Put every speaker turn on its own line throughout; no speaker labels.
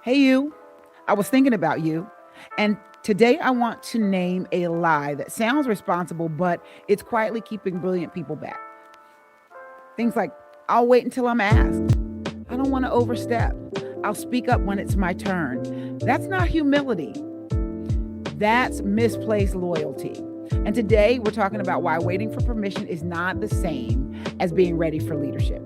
Hey, you. I was thinking about you. And today I want to name a lie that sounds responsible, but it's quietly keeping brilliant people back. Things like, I'll wait until I'm asked. I don't want to overstep. I'll speak up when it's my turn. That's not humility, that's misplaced loyalty. And today we're talking about why waiting for permission is not the same as being ready for leadership.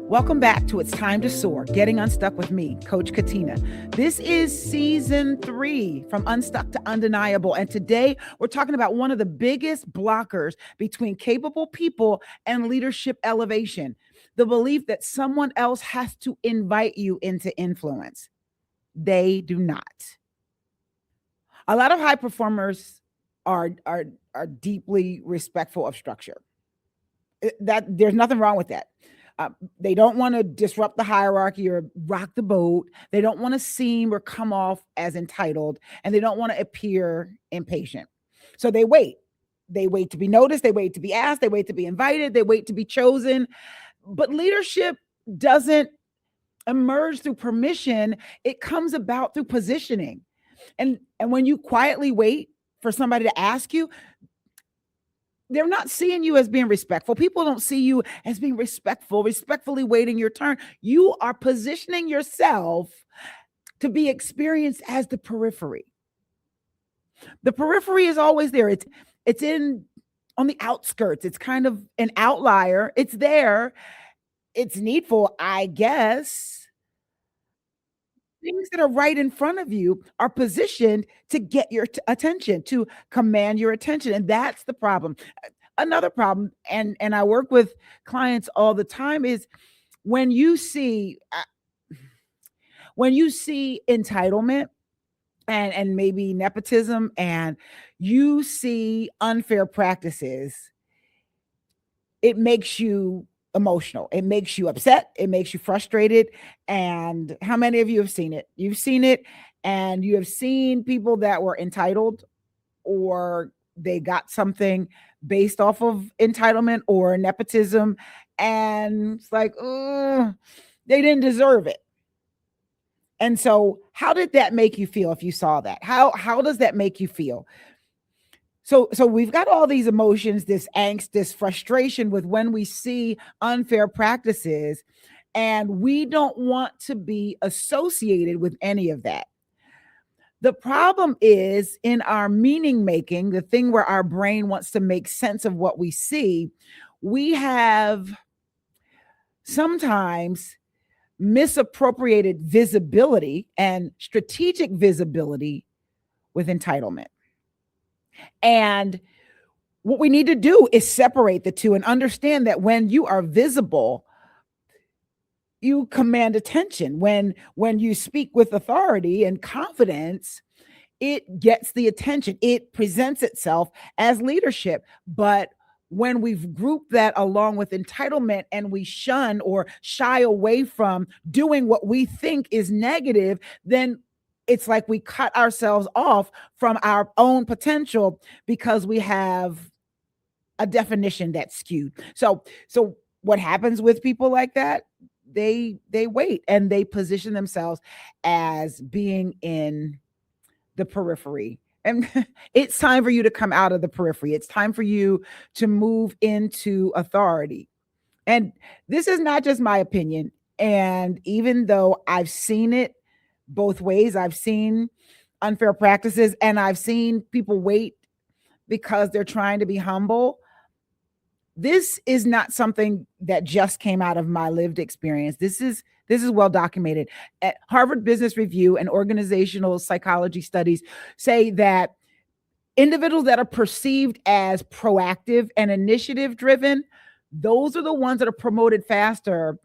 Welcome back to It's Time to Soar, Getting Unstuck with me, Coach Katina. This is season 3 from Unstuck to Undeniable. And today we're talking about one of the biggest blockers between capable people and leadership elevation, the belief that someone else has to invite you into influence. They do not. A lot of high performers are deeply respectful of structure. That there's nothing wrong with that. They don't want to disrupt the hierarchy or rock the boat. They don't want to seem or come off as entitled, and they don't want to appear impatient. So they wait. They wait to be noticed. They wait to be asked. They wait to be invited. They wait to be chosen. But leadership doesn't emerge through permission. It comes about through positioning. And when you quietly wait for somebody to ask you, they're not seeing you as being respectful. People don't see you as being respectful, respectfully waiting your turn. You are positioning yourself to be experienced as the periphery. The periphery is always there. It's in on the outskirts. It's kind of an outlier. It's there. It's needful, I guess. Things that are right in front of you are positioned to get your attention, to command your attention. And that's the problem. Another problem, and I work with clients all the time, is when you see entitlement and maybe nepotism, and you see unfair practices, it makes you emotional. It makes you upset. It makes you frustrated. And how many of you have seen it? You've seen it, and you have seen people that were entitled, or they got something based off of entitlement or nepotism. And it's like, they didn't deserve it. And so how did that make you feel if you saw that? How does that make you feel? So we've got all these emotions, this angst, this frustration with when we see unfair practices, and we don't want to be associated with any of that. The problem is in our meaning making, the thing where our brain wants to make sense of what we see, we have sometimes misappropriated visibility and strategic visibility with entitlement. And what we need to do is separate the two and understand that when you are visible, you command attention. When you speak with authority and confidence, it gets the attention. It presents itself as leadership. But when we've grouped that along with entitlement and we shun or shy away from doing what we think is negative, then it's like we cut ourselves off from our own potential because we have a definition that's skewed. So what happens with people like that? They wait and they position themselves as being in the periphery. And it's time for you to come out of the periphery. It's time for you to move into authority. And this is not just my opinion. And even though I've seen it both ways, I've seen unfair practices and I've seen people wait because they're trying to be humble. This is not something that just came out of my lived experience. This is well documented. At Harvard Business Review and organizational psychology studies say that individuals that are perceived as proactive and initiative driven, those are the ones that are promoted faster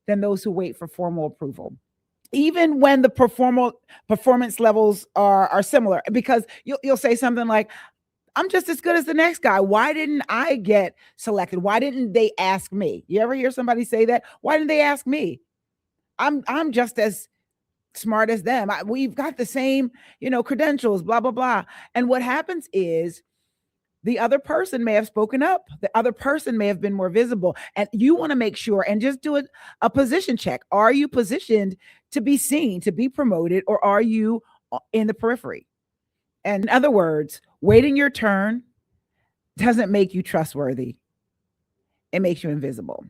than those who wait for formal approval, even when the performance levels are similar. Because you'll say something like, I'm just as good as the next guy. Why didn't I get selected? Why didn't they ask me? You ever hear somebody say that? Why didn't they ask me? I'm just as smart as them. We've got the same, credentials, blah, blah, blah. And what happens is the other person may have spoken up. The other person may have been more visible. And you want to make sure and just do a position check. Are you positioned to be seen, to be promoted, or are you in the periphery? And in other words, waiting your turn doesn't make you trustworthy. It makes you invisible.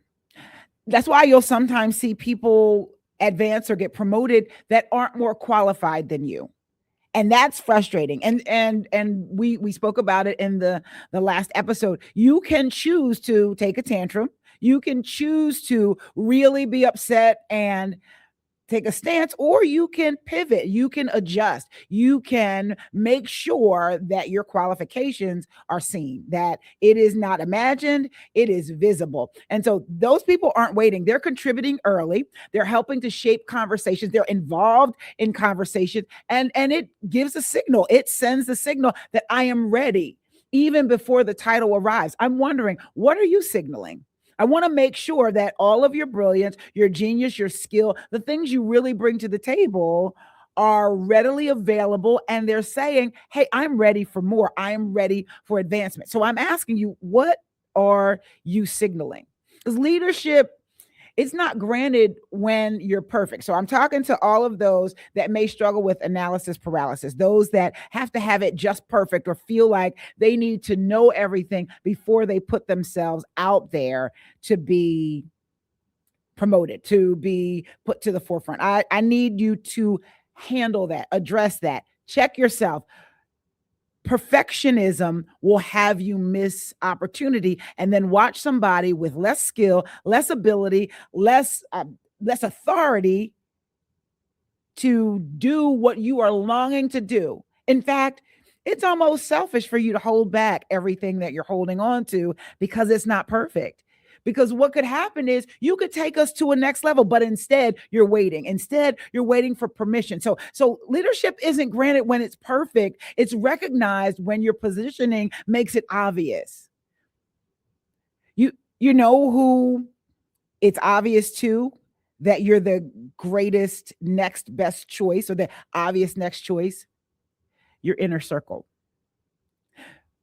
That's why you'll sometimes see people advance or get promoted that aren't more qualified than you. And that's frustrating. And we spoke about it in the last episode. You can choose to take a tantrum. You can choose to really be upset and take a stance, or you can pivot, you can adjust, you can make sure that your qualifications are seen, that it is not imagined, it is visible. And so those people aren't waiting, they're contributing early, they're helping to shape conversations, they're involved in conversations, and it gives a signal, it sends the signal that I am ready even before the title arrives. I'm wondering, what are you signaling? I want to make sure that all of your brilliance, your genius, your skill, the things you really bring to the table are readily available. And they're saying, hey, I'm ready for more. I'm ready for advancement. So I'm asking you, what are you signaling? Because leadership, it's not granted when you're perfect. So I'm talking to all of those that may struggle with analysis paralysis, those that have to have it just perfect or feel like they need to know everything before they put themselves out there to be promoted, to be put to the forefront. I need you to handle that, address that, check yourself. Perfectionism will have you miss opportunity, and then watch somebody with less skill, less ability, less authority to do what you are longing to do. In fact, it's almost selfish for you to hold back everything that you're holding on to because it's not perfect. Because what could happen is you could take us to a next level, but instead you're waiting. Instead, you're waiting for permission. So leadership isn't granted when it's perfect. It's recognized when your positioning makes it obvious. You know who it's obvious to that you're the greatest next best choice or the obvious next choice? Your inner circle,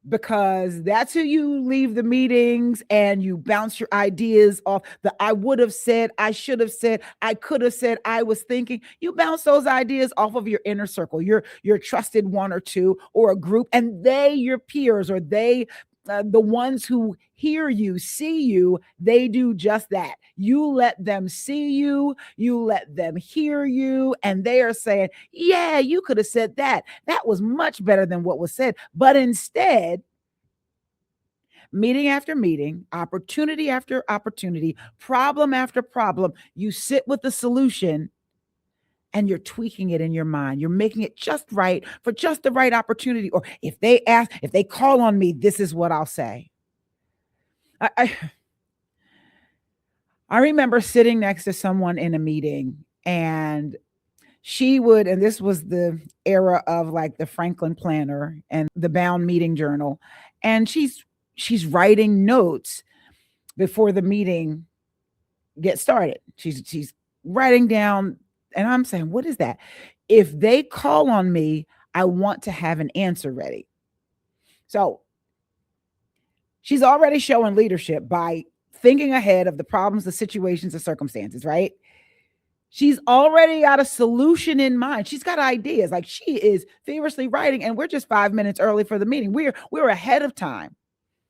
because that's who you leave the meetings and you bounce your ideas off. The I would have said, I should have said, I could have said, I was thinking. You bounce those ideas off of your inner circle, your trusted one or two or a group, and they, your peers, or they, the ones who hear you, see you, they do just that. You let them see you, you let them hear you, and they are saying, yeah, you could have said that. That was much better than what was said. But instead, meeting after meeting, opportunity after opportunity, problem after problem, you sit with the solution and you're tweaking it in your mind. You're making it just right for just the right opportunity. Or if they ask, if they call on me, this is what I'll say. I remember sitting next to someone in a meeting, and she would, and this was the era of like the Franklin Planner and the bound meeting journal, and she's writing notes before the meeting gets started. She's writing down, and I'm saying, what is that? If they call on me, I want to have an answer ready. So she's already showing leadership by thinking ahead of the problems, the situations, the circumstances, right? She's already got a solution in mind. She's got ideas. Like, she is feverishly writing, and we're just 5 minutes early for the meeting. We're ahead of time.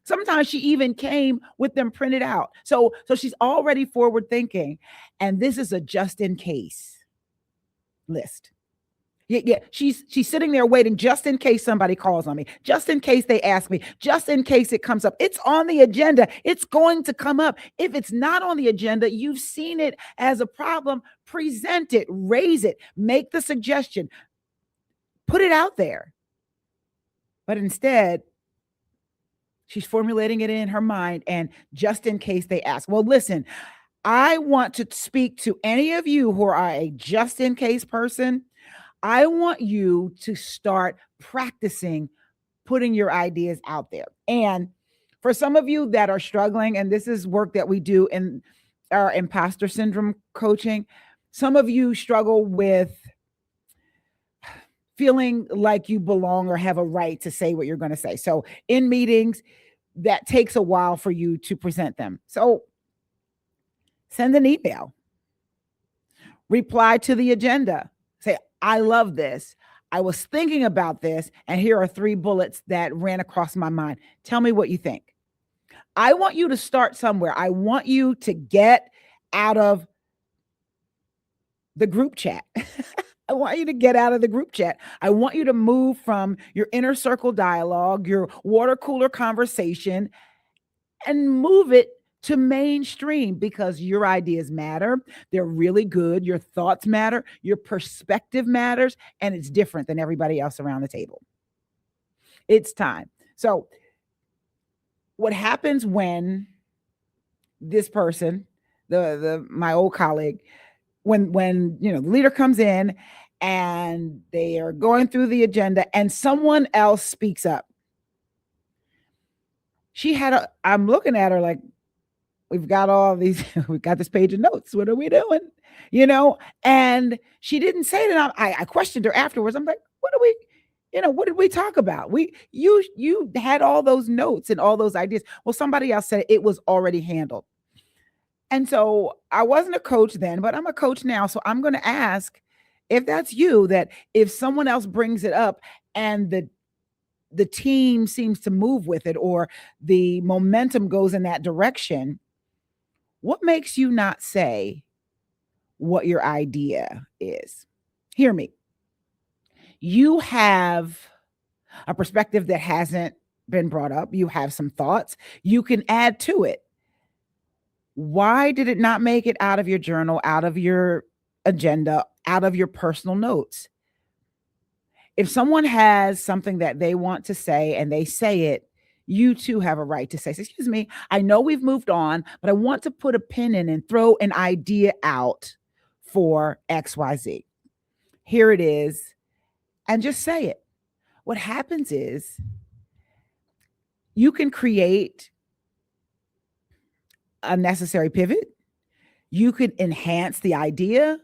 Sometimes she even came with them printed out. So she's already forward thinking, and this is a just in case list. Yeah, she's sitting there waiting just in case somebody calls on me, just in case they ask me, just in case it comes up. It's on the agenda. It's going to come up. If it's not on the agenda, you've seen it as a problem, present it, raise it, make the suggestion, put it out there. But instead, she's formulating it in her mind, and just in case they ask. Well, listen, I want to speak to any of you who are a just in case person. I want you to start practicing putting your ideas out there. And for some of you that are struggling, and this is work that we do in our imposter syndrome coaching, some of you struggle with feeling like you belong or have a right to say what you're going to say. So in meetings, that takes a while for you to present them. So send an email, reply to the agenda, say, I love this. I was thinking about this, and here are 3 bullets that ran across my mind. Tell me what you think. I want you to start somewhere. I want you to get out of the group chat. I want you to get out of the group chat. I want you to move from your inner circle dialogue, your water cooler conversation, and move it to mainstream, because your ideas matter. They're really good. Your thoughts matter. Your perspective matters, and it's different than everybody else around the table. It's time. So what happens when this person, my old colleague, when the leader comes in and they are going through the agenda and someone else speaks up, I'm looking at her like, we've got all these, we've got this page of notes. What are we doing? And she didn't say it. And I questioned her afterwards. I'm like, what did we talk about? You had all those notes and all those ideas. Well, somebody else said it was already handled. And so I wasn't a coach then, but I'm a coach now. So I'm going to ask, if that's you, that if someone else brings it up and the team seems to move with it, or the momentum goes in that direction, what makes you not say what your idea is? Hear me. You have a perspective that hasn't been brought up. You have some thoughts. You can add to it. Why did it not make it out of your journal, out of your agenda, out of your personal notes? If someone has something that they want to say and they say it, you too have a right to say, excuse me, I know we've moved on, but I want to put a pin in and throw an idea out for XYZ. Here it is. And just say it. What happens is you can create a necessary pivot. You can enhance the idea.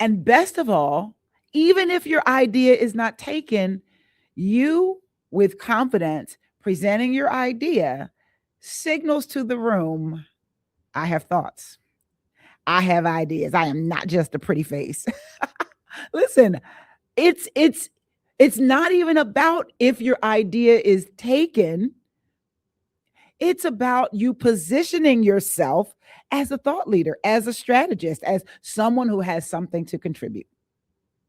And best of all, even if your idea is not taken, you, with confidence, presenting your idea signals to the room, I have thoughts. I have ideas. I am not just a pretty face. Listen, it's not even about if your idea is taken. It's about you positioning yourself as a thought leader, as a strategist, as someone who has something to contribute.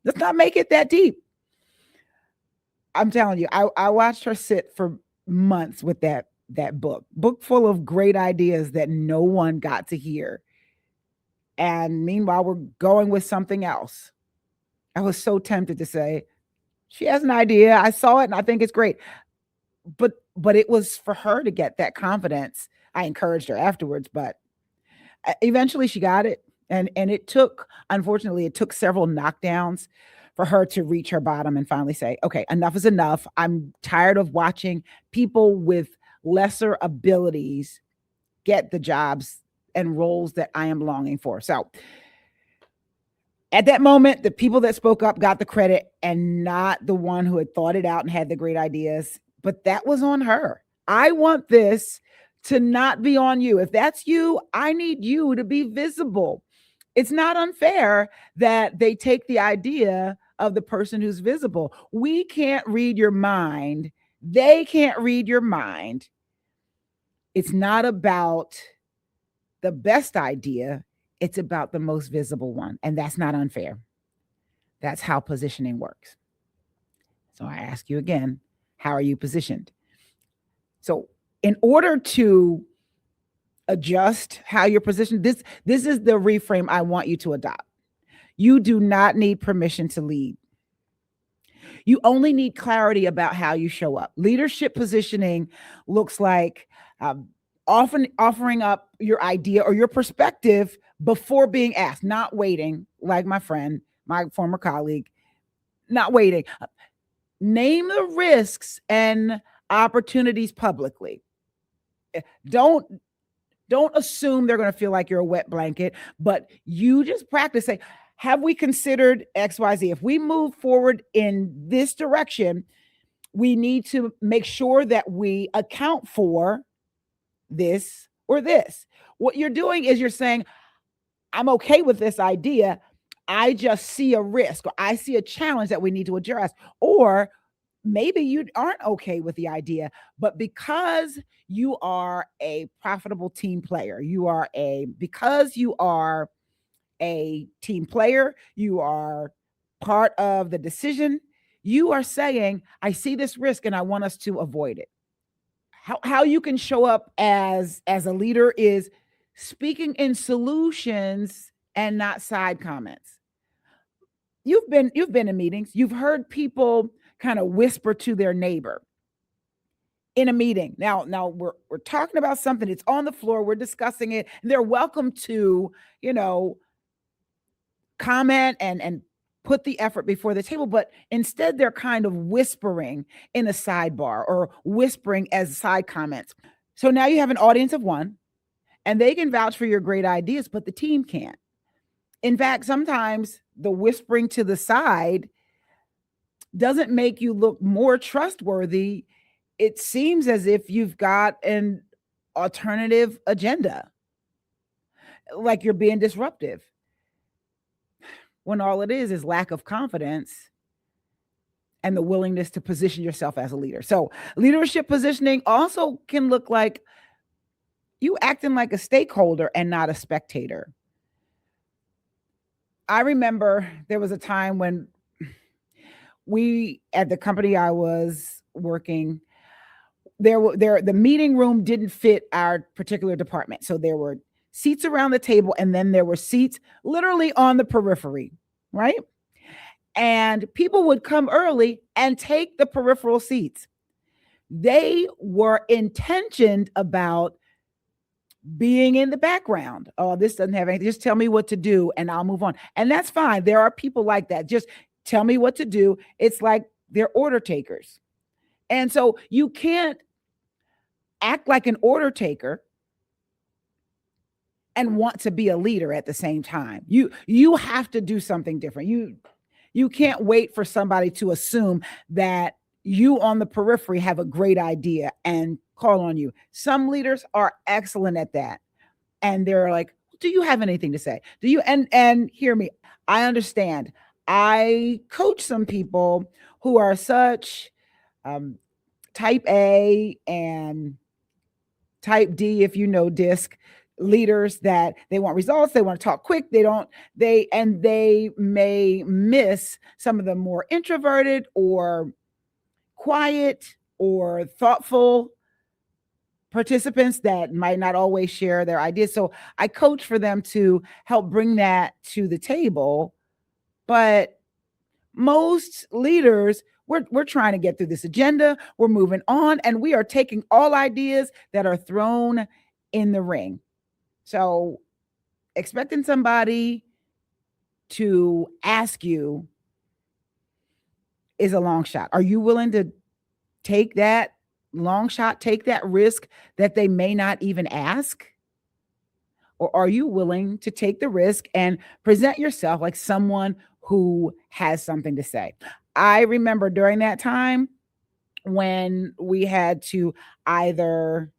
Let's not make it that deep. I'm telling you, I watched her sit for months with that book full of great ideas that no one got to hear. And meanwhile, we're going with something else. I was so tempted to say, she has an idea. I saw it and I think it's great. But it was for her to get that confidence. I encouraged her afterwards, but eventually she got it. And unfortunately, it took several knockdowns for her to reach her bottom and finally say, okay, enough is enough. I'm tired of watching people with lesser abilities get the jobs and roles that I am longing for. So at that moment, the people that spoke up got the credit and not the one who had thought it out and had the great ideas. But that was on her. I want this to not be on you. If that's you, I need you to be visible. It's not unfair that they take the idea of the person who's visible. We can't read your mind. They can't read your mind. It's not about the best idea. It's about the most visible one. And that's not unfair. That's how positioning works. So I ask you again, how are you positioned? So in order to adjust how you're positioned, this is the reframe I want you to adopt. You do not need permission to lead. You only need clarity about how you show up. Leadership positioning looks like often offering up your idea or your perspective before being asked, not waiting, like my friend, my former colleague, not waiting. Name the risks and opportunities publicly. Don't assume they're going to feel like you're a wet blanket, but you just practice. Say, Have we considered XYZ? If we move forward in this direction, we need to make sure that we account for this or this. What you're doing is you're saying, I'm okay with this idea. I just see a risk or I see a challenge that we need to address. Or maybe you aren't okay with the idea, but because you are a profitable team player, because you are a team player, you are part of the decision, you are saying, I see this risk and I want us to avoid it. How you can show up as a leader is speaking in solutions and not side comments. You've been in meetings, you've heard people kind of whisper to their neighbor in a meeting. Now we're talking about something, it's on the floor, we're discussing it, and they're welcome to, you know, comment and put the effort before the table, but instead they're kind of whispering in a sidebar or whispering as side comments. So now you have an audience of one, and they can vouch for your great ideas, but the team can't. In fact, sometimes the whispering to the side doesn't make you look more trustworthy. It seems as if you've got an alternative agenda, like you're being disruptive, when all it is lack of confidence and the willingness to position yourself as a leader. So, leadership positioning also can look like you acting like a stakeholder and not a spectator. I remember there was a time when we, at the company I was working, the meeting room didn't fit our particular department. So there were seats around the table, and then there were seats literally on the periphery, right? And people would come early and take the peripheral seats. They were intentioned about being in the background. Oh, this doesn't have anything. Just tell me what to do and I'll move on. And that's fine. There are people like that. Just tell me what to do. It's like they're order takers. And so you can't act like an order taker and want to be a leader at the same time. You have to do something different. You can't wait for somebody to assume that you on the periphery have a great idea and call on you. Some leaders are excellent at that. And they're like, do you have anything to say? Do you and hear me? I understand. I coach some people who are such type A and type D, if you know DISC leaders, that they want results, they want to talk quick, they may miss some of the more introverted or quiet or thoughtful participants that might not always share their ideas. So I coach for them to help bring that to the table. But most leaders, we're trying to get through this agenda, we're moving on, and we are taking all ideas that are thrown in the ring. So expecting somebody to ask you is a long shot. Are you willing to take that long shot, take that risk that they may not even ask? Or are you willing to take the risk and present yourself like someone who has something to say? I remember during that time when we had to either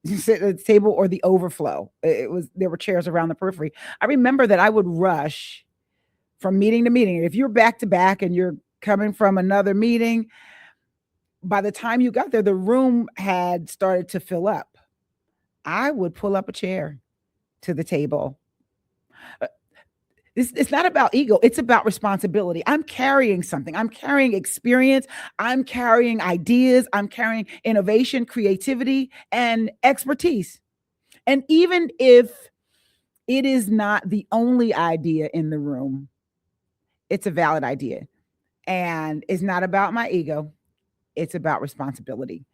sit at the table or the overflow. There were chairs around the periphery. I remember that I would rush from meeting to meeting. If you're back to back and you're coming from another meeting, by the time you got there, the room had started to fill up. I would pull up a chair to the table. It's not about ego. It's about responsibility. I'm carrying something. I'm carrying experience. I'm carrying ideas. I'm carrying innovation, creativity, and expertise. And even if it is not the only idea in the room, it's a valid idea. And it's not about my ego. It's about responsibility.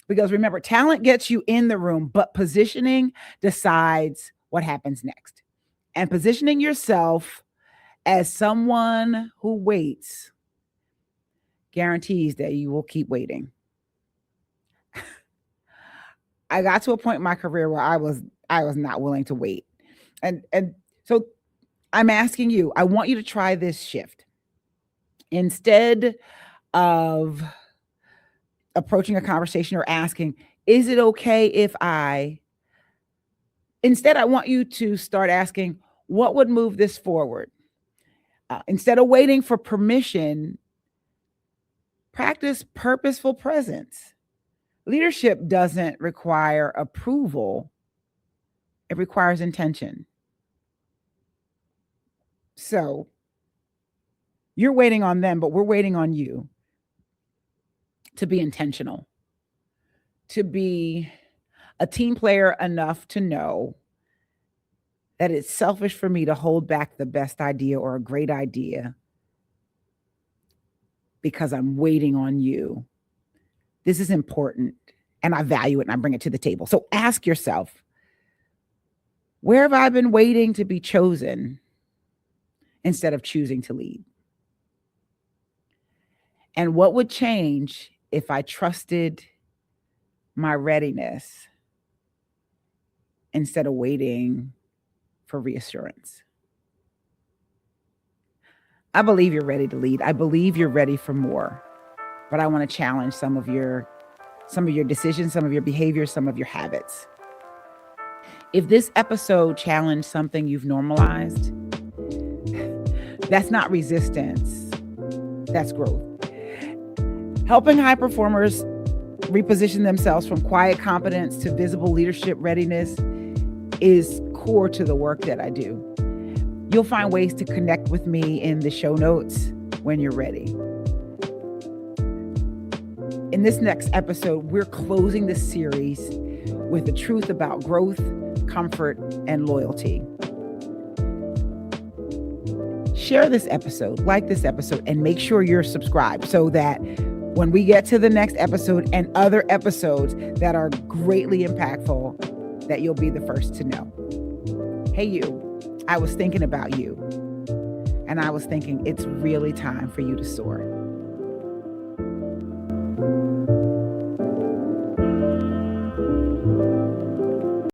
Because remember, talent gets you in the room, but positioning decides what happens next. And positioning yourself as someone who waits guarantees that you will keep waiting. I got to a point in my career where I was not willing to wait. And so I'm asking you, I want you to try this shift. Instead of approaching a conversation or asking, is it okay if instead, I want you to start asking, what would move this forward? Instead of waiting for permission, practice purposeful presence. Leadership doesn't require approval, it requires intention. So you're waiting on them, but we're waiting on you to be intentional, to be a team player enough to know that it's selfish for me to hold back the best idea or a great idea because I'm waiting on you. This is important and I value it and I bring it to the table. So ask yourself, where have I been waiting to be chosen instead of choosing to lead? And what would change if I trusted my readiness instead of waiting for reassurance? I believe you're ready to lead. I believe you're ready for more. But I want to challenge some of your decisions, some of your behaviors, some of your habits. If this episode challenged something you've normalized, that's not resistance, that's growth. Helping high performers reposition themselves from quiet competence to visible leadership readiness is core to the work that I do. You'll find ways to connect with me in the show notes when you're ready. In this next episode, we're closing the series with the truth about growth, comfort, and loyalty. Share this episode, like this episode, and make sure you're subscribed so that when we get to the next episode and other episodes that are greatly impactful, that you'll be the first to know. Hey, you, I was thinking about you, and I was thinking it's really time for you to soar.